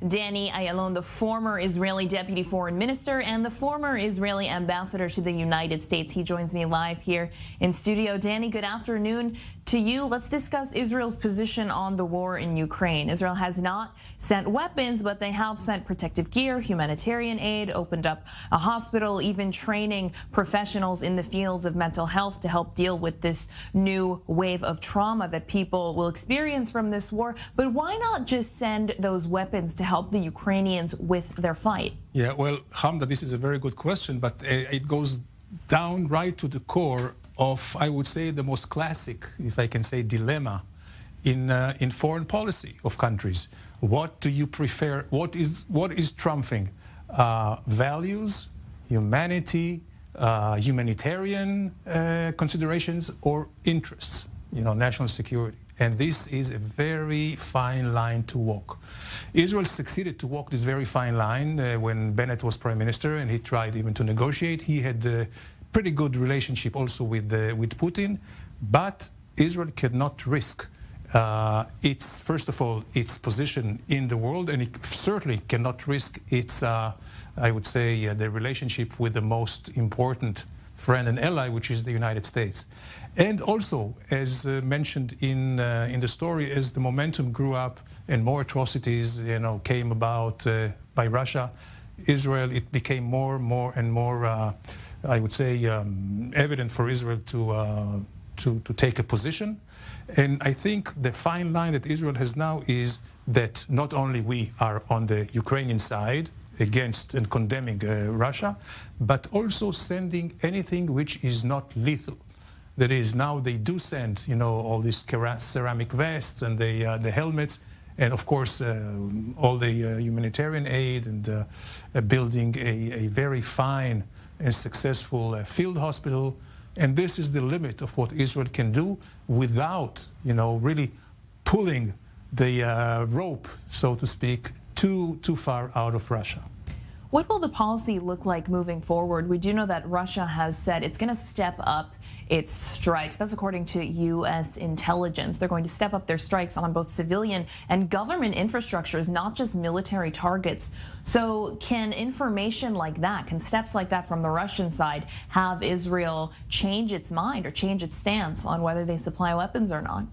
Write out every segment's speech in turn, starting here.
Danny Ayalon, the former Israeli deputy foreign minister and the former Israeli ambassador to the United States. He joins me live here in studio. Danny, good afternoon to you. Let's discuss Israel's position on the war in Ukraine. Israel has not sent weapons, but they have sent protective gear, humanitarian aid, opened up a hospital, even training professionals in the fields of mental health to help deal with this new wave of trauma that people will experience from this war. But why not just send those weapons to help the Ukrainians with their fight? Yeah, well, Hamdah, this is a very good question, but it goes down right to the core of, I would say, the most classic, if I can say, dilemma in foreign policy of countries. What do you prefer? What is trumping? Values, humanity, humanitarian considerations, or interests, national security. And this is a very fine line to walk. Israel succeeded to walk this very fine line when Bennett was prime minister, and he tried even to negotiate. He had a pretty good relationship also with Putin, but Israel cannot risk first of all, its position in the world, and it certainly cannot risk its, I would say, the relationship with the most important friend and ally, which is the United States. And also, as mentioned in the story, as the momentum grew up and more atrocities, came about by Russia, Israel, it became more and more, I would say, evident for Israel to take a position. And I think the fine line that Israel has now is that not only we are on the Ukrainian side against and condemning Russia, but also sending anything which is not lethal. That is, now they do send, all these ceramic vests and the helmets, and of course all the humanitarian aid and building a very fine and successful field hospital. And this is the limit of what Israel can do without, really pulling the rope, so to speak, too far out of Russia. What will the policy look like moving forward? We do know that Russia has said it's going to step up its strikes. That's according to U.S. intelligence. They're going to step up their strikes on both civilian and government infrastructures, not just military targets. So can information like that, can steps like that from the Russian side have Israel change its mind or change its stance on whether they supply weapons or not?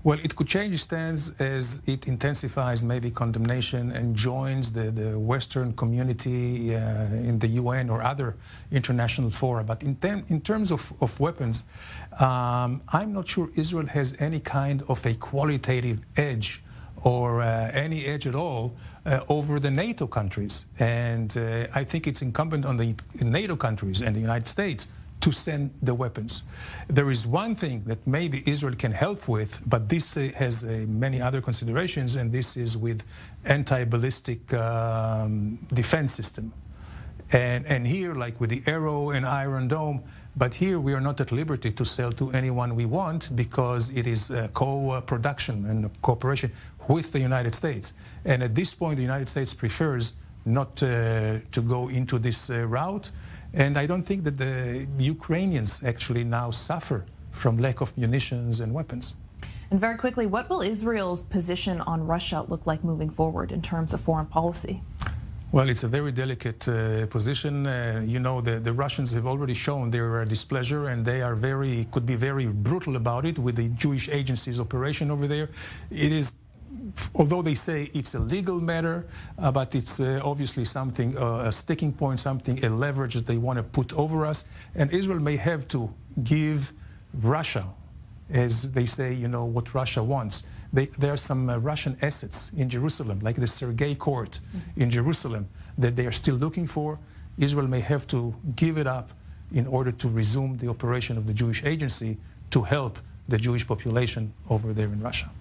Well, it could change its stance as it intensifies maybe condemnation and joins the Western community in the UN or other international fora. But in terms of weapons, I'm not sure Israel has any kind of a qualitative edge or any edge at all over the NATO countries. And I think it's incumbent on the NATO countries and the United States to send the weapons. There is one thing that maybe Israel can help with, but this has many other considerations, and this is with anti-ballistic defense system. And here, like with the Arrow and Iron Dome, but here we are not at liberty to sell to anyone we want because it is co-production and cooperation with the United States. And at this point, the United States prefers not to go into this route. And I don't think that the Ukrainians actually now suffer from lack of munitions and weapons. And very quickly, what will Israel's position on Russia look like moving forward in terms of foreign policy? Well, it's a very delicate position. The Russians have already shown their displeasure, and they are could be very brutal about it with the Jewish agency's operation over there. It is, although they say it's a legal matter, but it's obviously something, a sticking point, a leverage that they want to put over us. And Israel may have to give Russia, as they say, what Russia wants. There are some Russian assets in Jerusalem, like the Sergei Court in Jerusalem, that they are still looking for. Israel may have to give it up in order to resume the operation of the Jewish agency to help the Jewish population over there in Russia.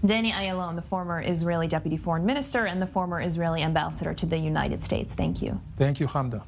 Danny Ayalon, the former Israeli deputy foreign minister and the former Israeli ambassador to the United States. Thank you. Thank you, Hamdah.